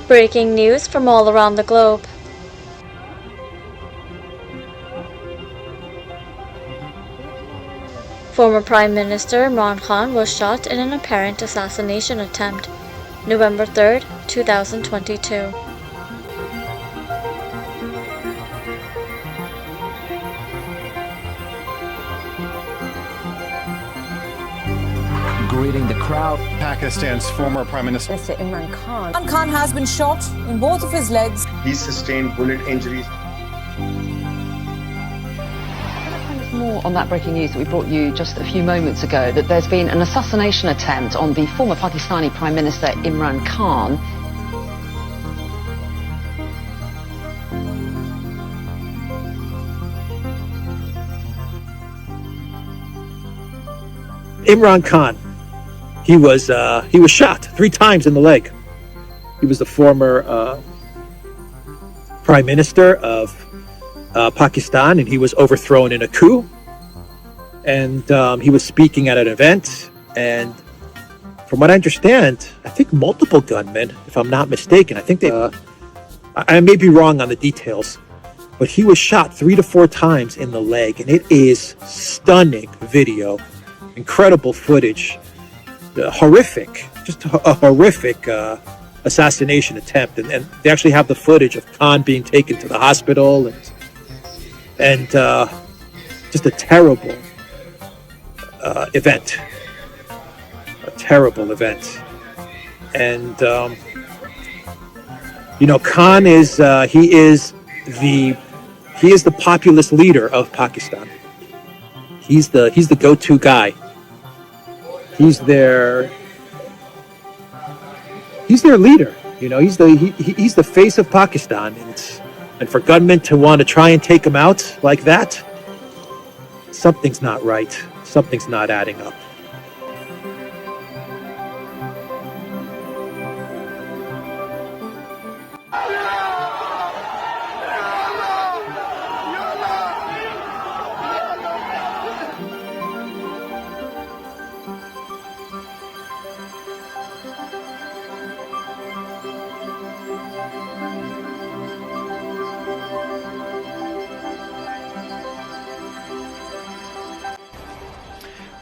Breaking news from all around the globe. Former Prime Minister Imran Khan was shot in an apparent assassination attempt, November 3, 2022. Greeting the crowd, Pakistan's former Prime Minister Imran Khan. Imran Khan has been shot in both of his legs. He sustained bullet injuries. More on that breaking news that we brought you just a few moments ago, that there's been an assassination attempt on the former Pakistani Prime Minister Imran Khan. Imran Khan, he was shot 3 times in the leg. He was the former Prime Minister of Pakistan, and he was overthrown in a coup. And he was speaking at an event, and from what I understand, I think multiple gunmen, if I'm not mistaken. I think I may be wrong on the details, but he was shot 3 to 4 times in the leg, and it is stunning video, incredible footage, horrific, just a horrific assassination attempt, and they actually have the footage of Khan being taken to the hospital, and just a terrible event, and Khan is he is the populist leader of Pakistan. He's the go-to guy. He's their leader. He's the face of Pakistan, and for gunmen to want to try and take him out like that, something's not right. Something's not adding up.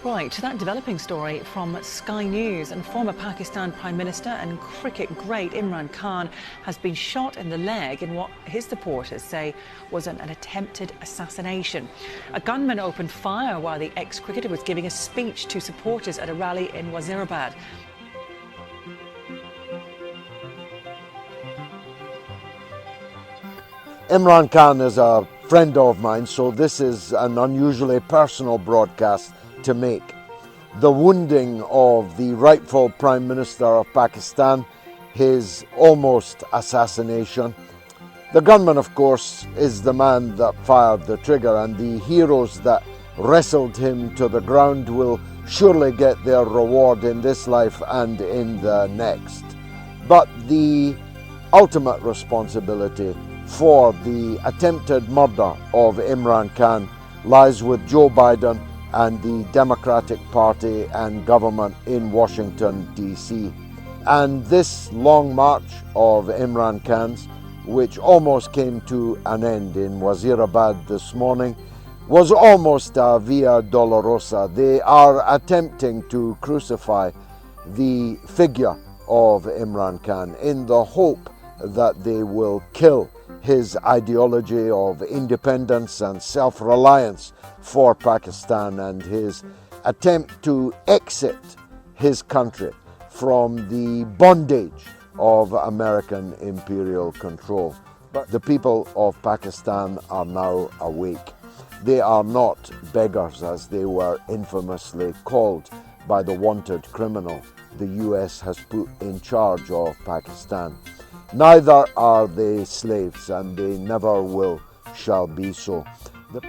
Right, that developing story from Sky News, and former Pakistan Prime Minister and cricket great Imran Khan has been shot in the leg in what his supporters say was an attempted assassination. A gunman opened fire while the ex-cricketer was giving a speech to supporters at a rally in Wazirabad. Imran Khan is a friend of mine, so this is an unusually personal broadcast to make. The wounding of the rightful Prime Minister of Pakistan, his almost assassination. The gunman, of course, is the man that fired the trigger, and the heroes that wrestled him to the ground will surely get their reward in this life and in the next. But the ultimate responsibility for the attempted murder of Imran Khan lies with Joe Biden and the Democratic Party and government in Washington, D.C. And this long march of Imran Khan's, which almost came to an end in Wazirabad this morning, was almost a Via Dolorosa. They are attempting to crucify the figure of Imran Khan in the hope that they will kill his ideology of independence and self-reliance for Pakistan and his attempt to exit his country from the bondage of American imperial control. But the people of Pakistan are now awake. They are not beggars, as they were infamously called by the wanted criminal the US has put in charge of Pakistan. Neither are they slaves, and they never shall be so.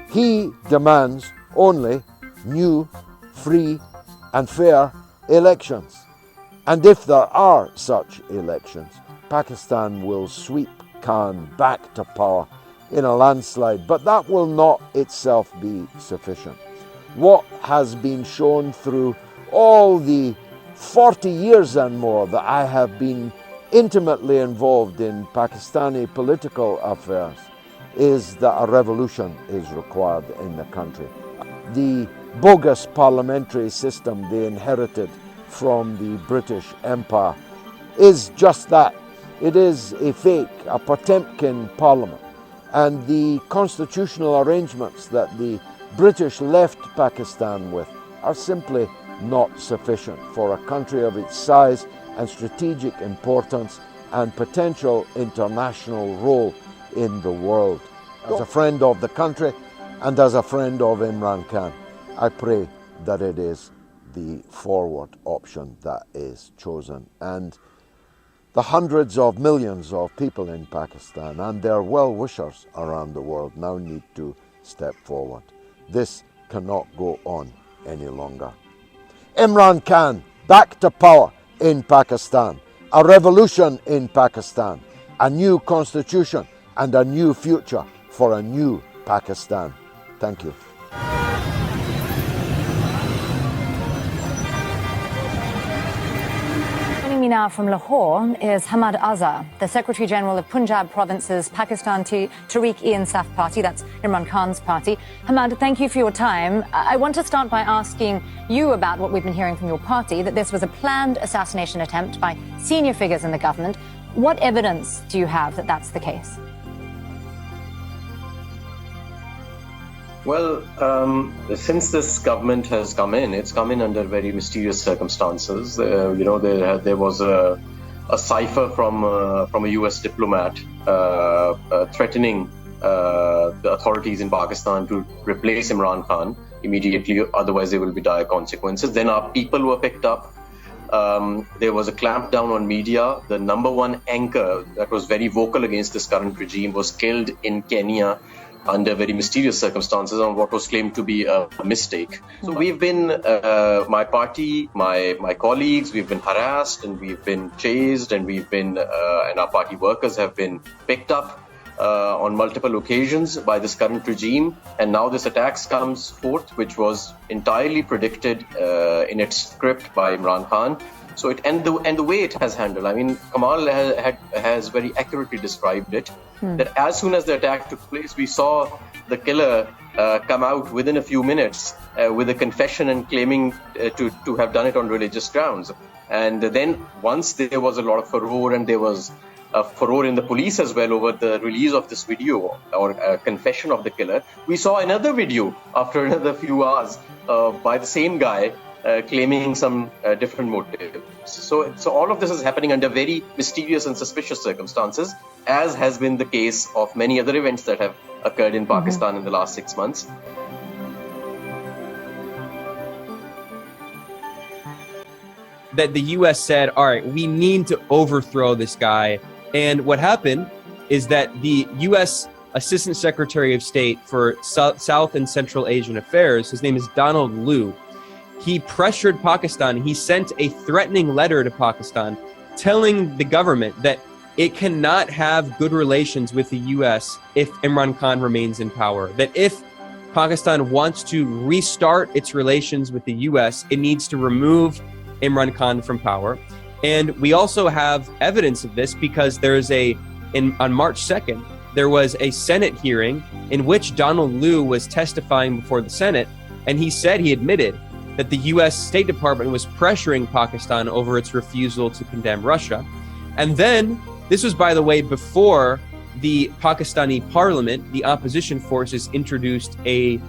He demands only new, free and fair elections. And if there are such elections, Pakistan will sweep Khan back to power in a landslide, but that will not itself be sufficient. What has been shown through all the 40 years and more that I have been intimately involved in Pakistani political affairs, is that a revolution is required in the country. The bogus parliamentary system they inherited from the British Empire is just that. It is a fake, a Potemkin parliament. And the constitutional arrangements that the British left Pakistan with are simply not sufficient for a country of its size and strategic importance and potential international role in the world. As a friend of the country and as a friend of Imran Khan, I pray that it is the forward option that is chosen. And the hundreds of millions of people in Pakistan and their well-wishers around the world now need to step forward. This cannot go on any longer. Imran Khan, back to power in Pakistan, a revolution in Pakistan, a new constitution and a new future for a new Pakistan. Thank you. Joining me now from Lahore is Hamad Azhar, the Secretary General of Punjab Province's Pakistan Tahreek-e-Insaf party, that's Imran Khan's party. Hamad, thank you for your time. I want to start by asking you about what we've been hearing from your party, that this was a planned assassination attempt by senior figures in the government. What evidence do you have that that's the case? Well, since this government has come in, it's come in under very mysterious circumstances. There was a cipher from a U.S. diplomat threatening the authorities in Pakistan to replace Imran Khan immediately, otherwise there will be dire consequences. Then our people were picked up. There was a clampdown on media. The number one anchor that was very vocal against this current regime was killed in Kenya under very mysterious circumstances on what was claimed to be a mistake. So we've been, my party, my colleagues, we've been harassed and we've been chased and and our party workers have been picked up on multiple occasions by this current regime. And now this attack comes forth, which was entirely predicted in its script by Imran Khan. So the way it has handled, I mean, Kamal has very accurately described it, that as soon as the attack took place, we saw the killer come out within a few minutes with a confession and claiming to have done it on religious grounds. And then once there was a lot of furore, and there was a furore in the police as well over the release of this video or confession of the killer, we saw another video after another few hours by the same guy claiming some different motive. So all of this is happening under very mysterious and suspicious circumstances, as has been the case of many other events that have occurred in Pakistan in the last 6 months. That the U.S. said, all right, we need to overthrow this guy. And what happened is that the U.S. Assistant Secretary of State for South and Central Asian Affairs, his name is Donald Lu, he pressured Pakistan. He sent a threatening letter to Pakistan telling the government that it cannot have good relations with the U.S. if Imran Khan remains in power. That if Pakistan wants to restart its relations with the U.S., it needs to remove Imran Khan from power. And we also have evidence of this because there's on March 2nd, there was a Senate hearing in which Donald Lu was testifying before the Senate, and he admitted that the U.S. State Department was pressuring Pakistan over its refusal to condemn Russia. And then, this was, by the way, before the Pakistani parliament, the opposition forces introduced a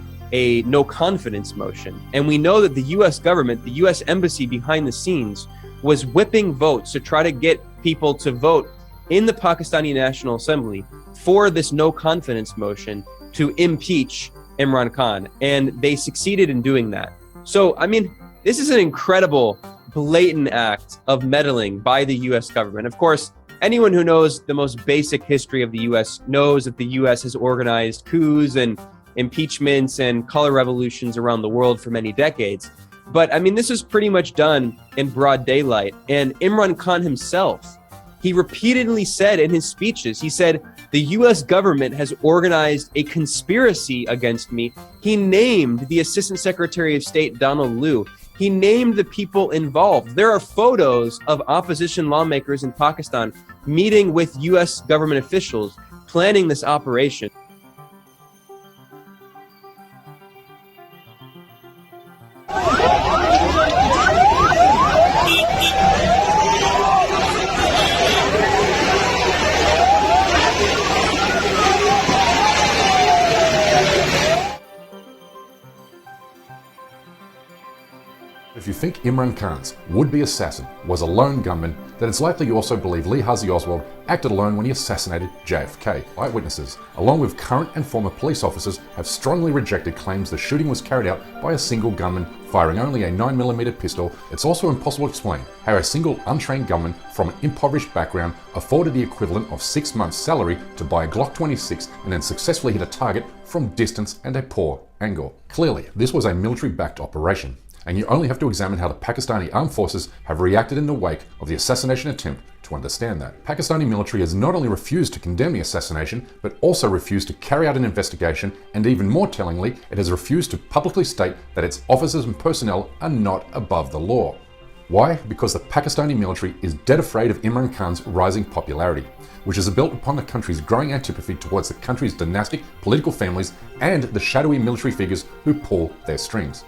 no confidence motion. And we know that the U.S. government, the U.S. embassy behind the scenes, was whipping votes to try to get people to vote in the Pakistani National Assembly for this no confidence motion to impeach Imran Khan. And they succeeded in doing that. So, I mean, this is an incredible, blatant act of meddling by the U.S. government. Of course, anyone who knows the most basic history of the U.S. knows that the U.S. has organized coups and impeachments and color revolutions around the world for many decades. But, I mean, this is pretty much done in broad daylight. And Imran Khan himself, he repeatedly said in his speeches, he said, the U.S. government has organized a conspiracy against me. He named the Assistant Secretary of State, Donald Lu. He named the people involved. There are photos of opposition lawmakers in Pakistan meeting with US government officials planning this operation. If you think Imran Khan's would-be assassin was a lone gunman, then it's likely you also believe Lee Harvey Oswald acted alone when he assassinated JFK. Eyewitnesses, along with current and former police officers, have strongly rejected claims the shooting was carried out by a single gunman firing only a 9mm pistol. It's also impossible to explain how a single untrained gunman from an impoverished background afforded the equivalent of 6 months' salary to buy a Glock 26 and then successfully hit a target from distance and a poor angle. Clearly, this was a military-backed operation, and you only have to examine how the Pakistani armed forces have reacted in the wake of the assassination attempt to understand that. Pakistani military has not only refused to condemn the assassination, but also refused to carry out an investigation, and even more tellingly, it has refused to publicly state that its officers and personnel are not above the law. Why? Because the Pakistani military is dead afraid of Imran Khan's rising popularity, which is built upon the country's growing antipathy towards the country's dynastic political families and the shadowy military figures who pull their strings.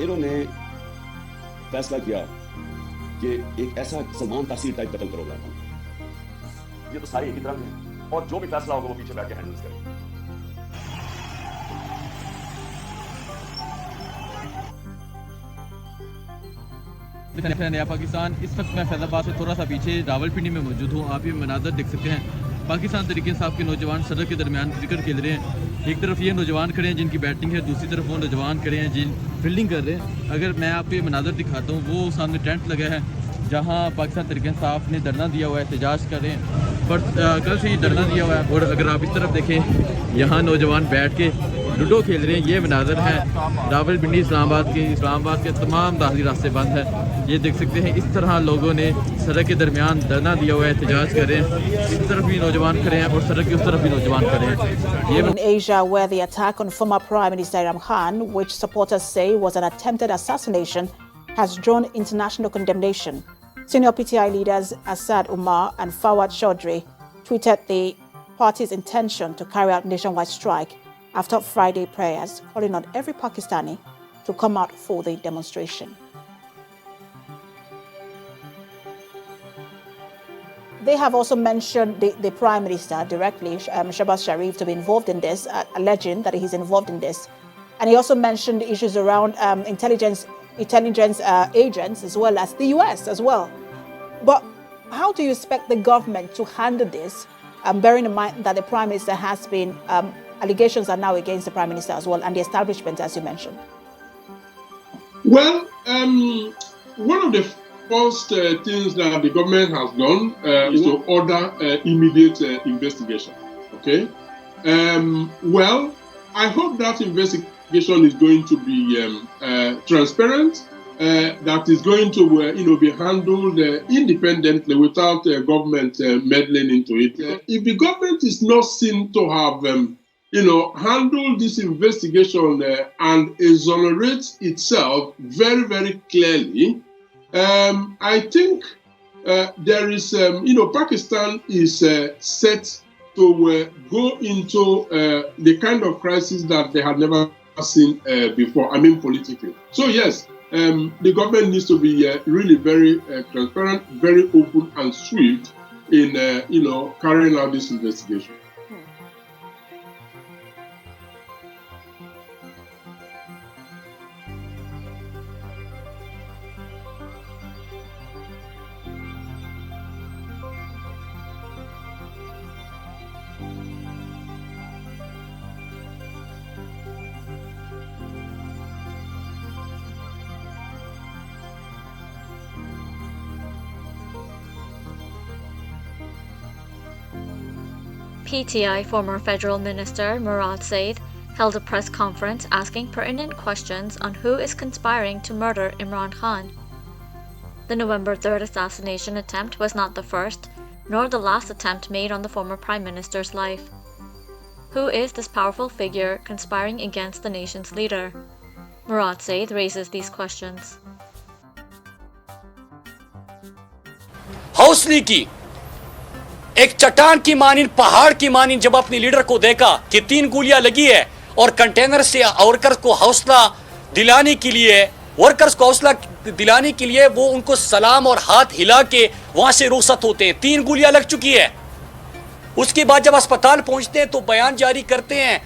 इन्होंने फैसला किया कि एक ऐसा सलमान तासीर type कत्ल करोगे। ये तो सारी एक ही तरह है और जो भी फैसला होगा वो पीछे बैठ के हैंडल करेंगे। नया पाकिस्तान, इस वक्त मैं फैजाबाद से थोड़ा सा पीछे रावलपिंडी में मौजूद हूँ। आप ये मनाजर देख सकते हैं। पाकिस्तान तहरीक-ए-इंसाफ के नौजवान सड़क के दरमियान क्रिकेट खेल रहे हैं। एक तरफ ये नौजवान खड़े हैं जिनकी बैटिंग है, दूसरी तरफ वो नौजवान खड़े हैं जिन फील्डिंग कर रहे हैं। अगर मैं आपको ये मनाजर दिखाता हूँ, वो सामने टेंट लगा है जहाँ पाकिस्तान तहरीक-ए-इंसाफ ने धरना दिया हुआ है, एहतजाज कर रहे हैं। पर कल से ये धरना दिया हुआ है। और अगर आप इस तरफ देखें, यहाँ नौजवान बैठ के लूडो खेल रहे हैं। ये मनाजर है रावलपिंडी इस्लामाबाद के तमाम दाखिली रास्ते बंद है। ये देख सकते हैं, इस तरह लोगों ने सड़क के दरमियान धरना दिया हुआ है, एहतजाज कर रहे हैं। इस तरफ भी नौजवान खड़े हैं और सड़क की उस तरफ भी नौजवान खड़े हैं। In Asia, where the attack on former Prime Minister Imran Khan, which supporters say was an attempted assassination, has drawn international condemnation. Senior PTI leaders Asad Umar and Fawad Chaudhry tweeted the party's intention to carry out nationwide strike after Friday prayers, calling on every Pakistani to come out for the demonstration. They have also mentioned the Prime Minister directly, Shehbaz Sharif, to be involved in this, alleging that he's involved in this. And he also mentioned issues around intelligence agents as well as the US as well. But how do you expect the government to handle this, bearing in mind that the Prime Minister has been, allegations are now against the Prime Minister as well and the establishment, as you mentioned? Well, one of the first things that the government has done is to order immediate investigation. Okay. Well, I hope that investigation is going to be transparent. That is going to be handled independently without government meddling into it. If the government is not seen to have handled this investigation and exonerate itself very, very clearly, I think there is, Pakistan is set to go into the kind of crisis that they had never seen before, politically. So yes, the government needs to be really very transparent, very open and swift in, carrying out this investigation. PTI former federal minister Murad Said held a press conference asking pertinent questions on who is conspiring to murder Imran Khan. The November 3rd assassination attempt was not the first, nor the last attempt made on the former Prime Minister's life. Who is this powerful figure conspiring against the nation's leader? Murad Said raises these questions. हौसले की एक चट्टान की मानिन पहाड़ की मानिन जब अपने leader को देखा कि 3 गोलियां लगी है और कंटेनर से वर्कर्स को हौसला दिलाने के लिए वो उनको सलाम और हाथ हिला के वहां से रुखसत होते हैं। 3 गोलियां लग चुकी है। उसके बाद जब अस्पताल पहुंचते हैं तो बयान जारी करते हैं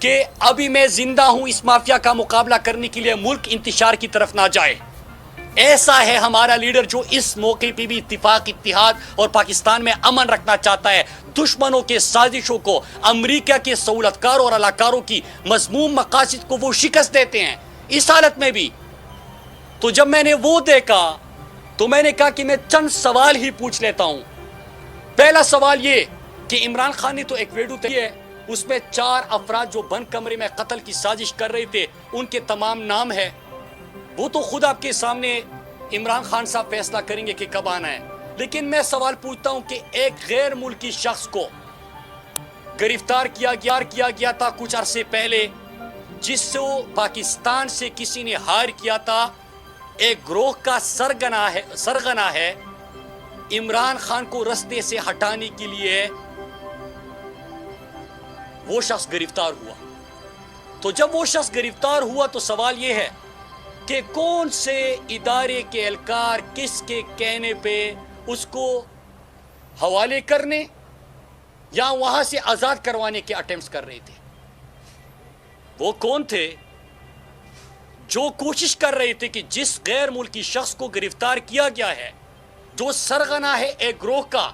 कि अभी मैं जिंदा हूं, इस माफिया का मुकाबला करने के लिए मुल्क इंतशार की तरफ ना जाए। ऐसा है हमारा लीडर जो इस मौके पे भी इत्तिफाक, इत्तिहाद और पाकिस्तान में अमन रखना चाहता है। दुश्मनों के साजिशों को, अमेरिका के सहूलतकारों और अलाकारों की मज़मूम मकासद को वो शिकस्त देते हैं इस हालत में भी। तो जब मैंने वो देखा तो मैंने कहा कि मैं चंद सवाल ही पूछ लेता हूं। पहला सवाल ये कि इमरान खान ने तो एक वीडियो दी है, उसमें 4 अफराद जो बंद कमरे में कत्ल की साजिश कर रहे थे उनके तमाम नाम है। वो तो खुद आपके सामने इमरान खान साहब फैसला करेंगे कि कब आना है। लेकिन मैं सवाल पूछता हूं कि एक गैर मुल्की शख्स को गिरफ्तार किया गया था कुछ अरसे पहले, जिसको पाकिस्तान से किसी ने हायर किया था, एक ग्रोह का सरगना है इमरान खान को रास्ते से हटाने के लिए वो शख्स गिरफ्तार हुआ। तो जब वो शख्स गिरफ्तार हुआ तो सवाल ये है कि कौन से इदारे के एहलकार किसके कहने पे उसको हवाले करने या वहां से आजाद करवाने के अटेम्प्ट्स कर रहे थे। वो कौन थे जो कोशिश कर रहे थे कि जिस गैर मुल्की शख्स को गिरफ्तार किया गया है, जो सरगना है एक ग्रोह का,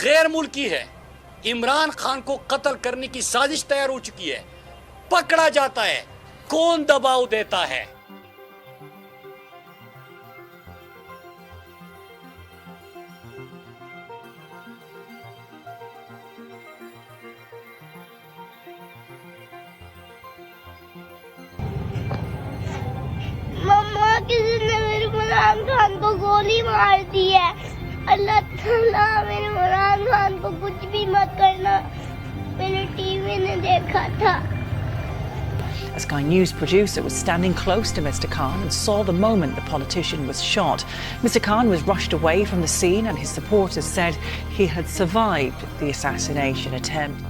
गैर मुल्की है, इमरान खान को कत्ल करने की साजिश तैयार हो चुकी है, पकड़ा जाता है, कौन दबाव देता है? मम्मा, किसी ने मेरे इमरान खान को गोली मार दी है। अल्लाह ताला मेरे इमरान खान को कुछ भी मत करना, मैंने टीवी में देखा था। A Sky News producer was standing close to Mr. Khan and saw the moment the politician was shot. Mr. Khan was rushed away from the scene and his supporters said he had survived the assassination attempt.